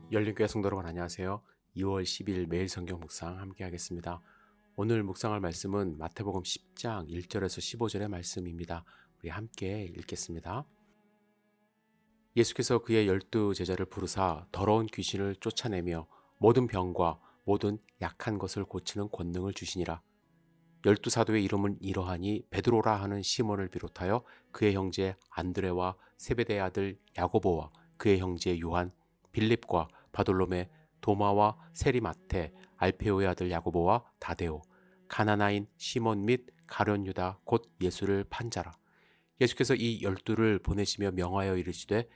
열린교회 성도 여러분 안녕하세요. 2월 10일 매일 성경 묵상 함께 하겠습니다. 오늘 묵상할 말씀은 마태복음 10장 1절에서 15절의 말씀입니다. 우리 함께 읽겠습니다. 예수께서 그의 12제자를 부르사 더러운 귀신을 쫓아내며 모든 병과 모든 약한 것을 고치는 권능을 주시니라. 12사도의 이름은 이러하니 베드로라 하는 시몬을 비롯하여 그의 형제 안드레와 세베대의 아들 야고보와 그의 형제 요한, 빌립과 바돌로메, 도마와 세리마테, 알페오의 아들 야고보와 다데오, 가나나인 시몬 및 가룟 유다 곧 예수를 판자라. 예수께서 이 12를 보내시며 명하여 이르시되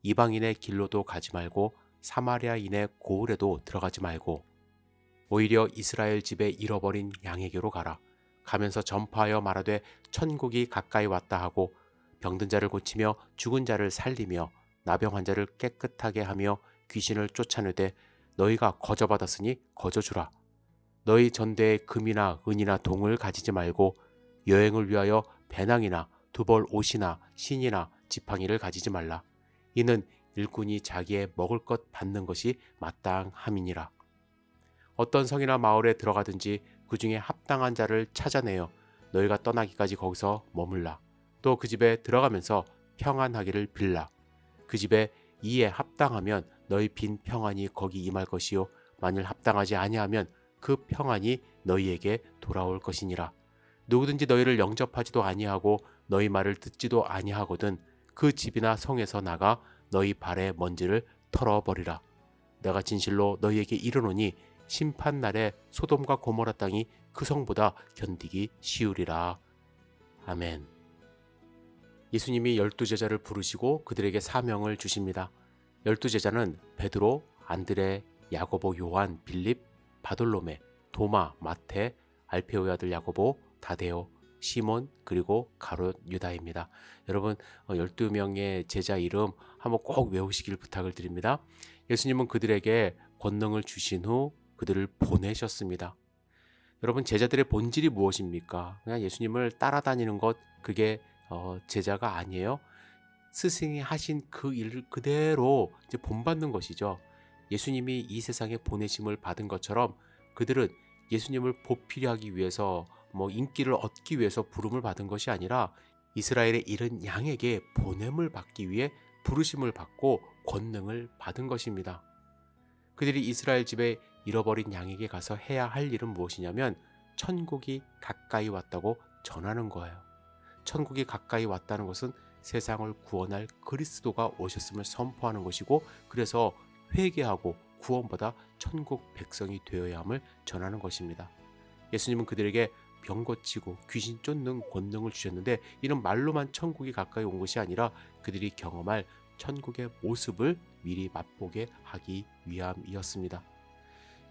이방인의 길로도 가지 말고 사마리아인의 고을에도 들어가지 말고 오히려 이스라엘 집에 잃어버린 양에게로 가라. 가면서 전파하여 말하되 천국이 가까이 왔다 하고 병든 자를 고치며 죽은 자를 살리며 나병 환자를 깨끗하게 하며 귀신을 쫓아내되 너희가 거저받았으니 거저주라. 너희 전대에 금이나 은이나 동을 가지지 말고 여행을 위하여 배낭이나 두벌 옷이나 신이나 지팡이를 가지지 말라. 이는 일꾼이 자기의 먹을 것 받는 것이 마땅함이니라. 어떤 성이나 마을에 들어가든지 그 중에 합당한 자를 찾아내어 너희가 떠나기까지 거기서 머물라. 또 그 집에 들어가면서 평안하기를 빌라. 그 집에 이에 합당하면 너희 빈 평안이 거기 임할 것이요 만일 합당하지 아니하면 그 평안이 너희에게 돌아올 것이니라. 누구든지 너희를 영접하지도 아니하고 너희 말을 듣지도 아니하거든 그 집이나 성에서 나가 너희 발의 먼지를 털어버리라. 내가 진실로 너희에게 이르노니 심판날에 소돔과 고모라 땅이 그 성보다 견디기 쉬우리라. 아멘. 예수님이 12제자를 부르시고 그들에게 사명을 주십니다. 12제자는 베드로, 안드레, 야고보, 요한, 빌립, 바돌로메, 도마, 마테, 알페오의 아들 야고보, 다데오, 시몬, 그리고 가룟 유다입니다. 여러분 12명의 제자 이름 한번 꼭 외우시길 부탁을 드립니다. 예수님은 그들에게 권능을 주신 후 그들을 보내셨습니다. 여러분 제자들의 본질이 무엇입니까? 그냥 예수님을 따라다니는 것 그게 제자가 아니에요. 스승이 하신 그 일을 그대로 이제 본받는 것이죠. 예수님이 이 세상에 보내심을 받은 것처럼 그들은 예수님을 보필히 하기 위해서 인기를 얻기 위해서 부름을 받은 것이 아니라 이스라엘의 잃은 양에게 보냄을 받기 위해 부르심을 받고 권능을 받은 것입니다. 그들이 이스라엘 집에 잃어버린 양에게 가서 해야 할 일은 무엇이냐면 천국이 가까이 왔다고 전하는 거예요. 천국이 가까이 왔다는 것은 세상을 구원할 그리스도가 오셨음을 선포하는 것이고 그래서 회개하고 구원받아 천국 백성이 되어야 함을 전하는 것입니다. 예수님은 그들에게 병 고치고 귀신 쫓는 권능을 주셨는데 이는 말로만 천국이 가까이 온 것이 아니라 그들이 경험할 천국의 모습을 미리 맛보게 하기 위함이었습니다.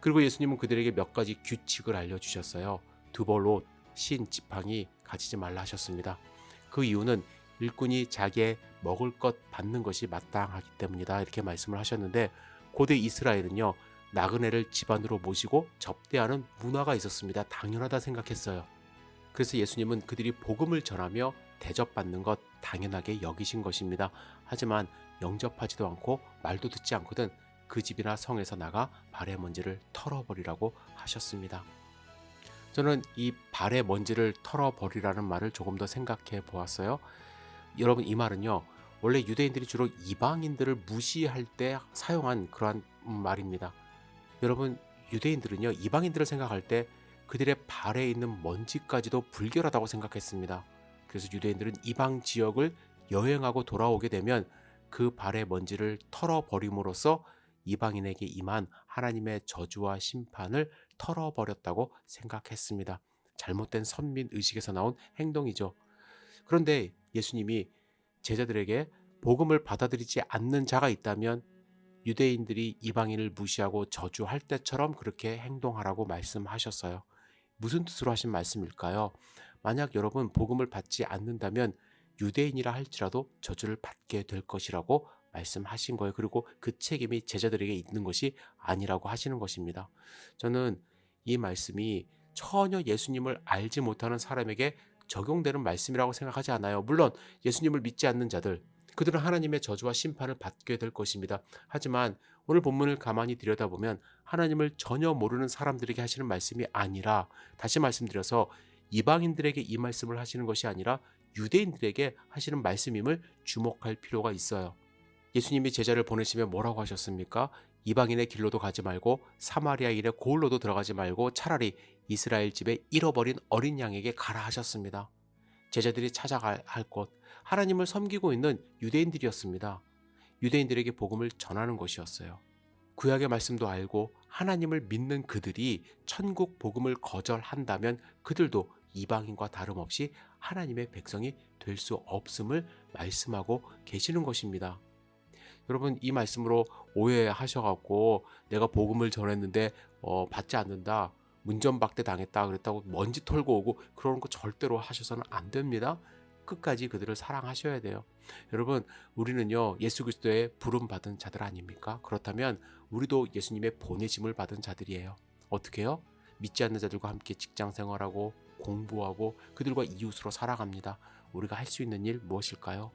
그리고 예수님은 그들에게 몇 가지 규칙을 알려주셨어요. 두벌 옷, 신, 지팡이 가지지 말라 하셨습니다. 그 이유는 일꾼이 자기의 먹을 것 받는 것이 마땅하기 때문이다 이렇게 말씀을 하셨는데 고대 이스라엘은요 나그네를 집안으로 모시고 접대하는 문화가 있었습니다. 당연하다 생각했어요. 그래서 예수님은 그들이 복음을 전하며 대접받는 것 당연하게 여기신 것입니다. 하지만 영접하지도 않고 말도 듣지 않거든 그 집이나 성에서 나가 발의 먼지를 털어버리라고 하셨습니다. 저는 이 발의 먼지를 털어버리라는 말을 조금 더 생각해 보았어요. 여러분 이 말은요 원래 유대인들이 주로 이방인들을 무시할 때 사용한 그러한 말입니다. 여러분 유대인들은요 이방인들을 생각할 때 그들의 발에 있는 먼지까지도 불결하다고 생각했습니다. 그래서 유대인들은 이방 지역을 여행하고 돌아오게 되면 그 발의 먼지를 털어버림으로써 이방인에게 임한 하나님의 저주와 심판을 털어버렸다고 생각했습니다. 잘못된 선민 의식에서 나온 행동이죠. 그런데 예수님이 제자들에게 복음을 받아들이지 않는 자가 있다면 유대인들이 이방인을 무시하고 저주할 때처럼 그렇게 행동하라고 말씀하셨어요. 무슨 뜻으로 하신 말씀일까요? 만약 여러분 복음을 받지 않는다면 유대인이라 할지라도 저주를 받게 될 것이라고 말씀하신 거예요. 그리고 그 책임이 제자들에게 있는 것이 아니라고 하시는 것입니다. 저는 이 말씀이 전혀 예수님을 알지 못하는 사람에게 적용되는 말씀이라고 생각하지 않아요. 물론 예수님을 믿지 않는 자들, 그들은 하나님의 저주와 심판을 받게 될 것입니다. 하지만 오늘 본문을 가만히 들여다보면 하나님을 전혀 모르는 사람들에게 하시는 말씀이 아니라, 다시 말씀드려서 이방인들에게 이 말씀을 하시는 것이 아니라 유대인들에게 하시는 말씀임을 주목할 필요가 있어요. 예수님이 제자를 보내시며 뭐라고 하셨습니까? 이방인의 길로도 가지 말고 사마리아인의 고을로도 들어가지 말고 차라리 이스라엘 집에 잃어버린 어린 양에게 가라 하셨습니다. 제자들이 찾아갈 곳, 하나님을 섬기고 있는 유대인들이었습니다. 유대인들에게 복음을 전하는 것이었어요. 구약의 말씀도 알고 하나님을 믿는 그들이 천국 복음을 거절한다면 그들도 이방인과 다름없이 하나님의 백성이 될 수 없음을 말씀하고 계시는 것입니다. 여러분, 이 말씀으로 오해하셔갖고 내가 복음을 전했는데 받지 않는다, 문전박대 당했다 그랬다고 먼지 털고 오고 그러는 거 절대로 하셔서는 안 됩니다. 끝까지 그들을 사랑하셔야 돼요. 여러분, 우리는요 예수 그리스도의 부름 받은 자들 아닙니까? 그렇다면 우리도 예수님의 보내심을 받은 자들이에요. 어떻게 해요? 믿지 않는 자들과 함께 직장 생활하고 공부하고 그들과 이웃으로 살아갑니다. 우리가 할 수 있는 일 무엇일까요?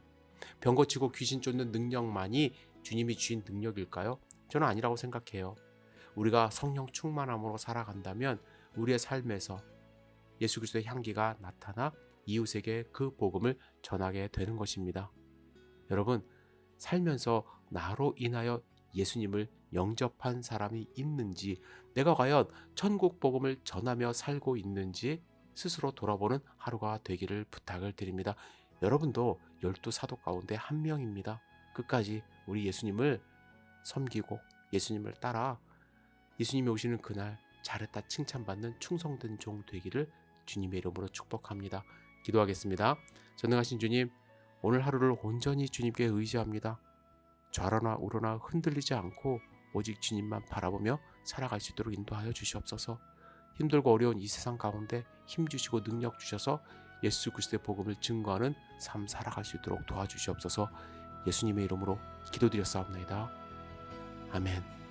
병 고치고 귀신 쫓는 능력만이 주님이 주신 능력일까요? 저는 아니라고 생각해요. 우리가 성령 충만함으로 살아간다면 우리의 삶에서 예수 그리스도의 향기가 나타나 이웃에게 그 복음을 전하게 되는 것입니다. 여러분, 살면서 나로 인하여 예수님을 영접한 사람이 있는지, 내가 과연 천국 복음을 전하며 살고 있는지 스스로 돌아보는 하루가 되기를 부탁을 드립니다. 여러분도 12사도 가운데 한 명입니다. 끝까지 우리 예수님을 섬기고 예수님을 따라 예수님이 오시는 그날 잘했다 칭찬받는 충성된 종 되기를 주님의 이름으로 축복합니다. 기도하겠습니다. 전능하신 주님, 오늘 하루를 온전히 주님께 의지합니다. 좌로나 우로나 흔들리지 않고 오직 주님만 바라보며 살아갈 수 있도록 인도하여 주시옵소서. 힘들고 어려운 이 세상 가운데 힘주시고 능력 주셔서 예수 그리스도의 복음을 증거하는 삶 살아갈 수 있도록 도와주시옵소서. 예수님의 이름으로 기도드렸사옵나이다. 아멘.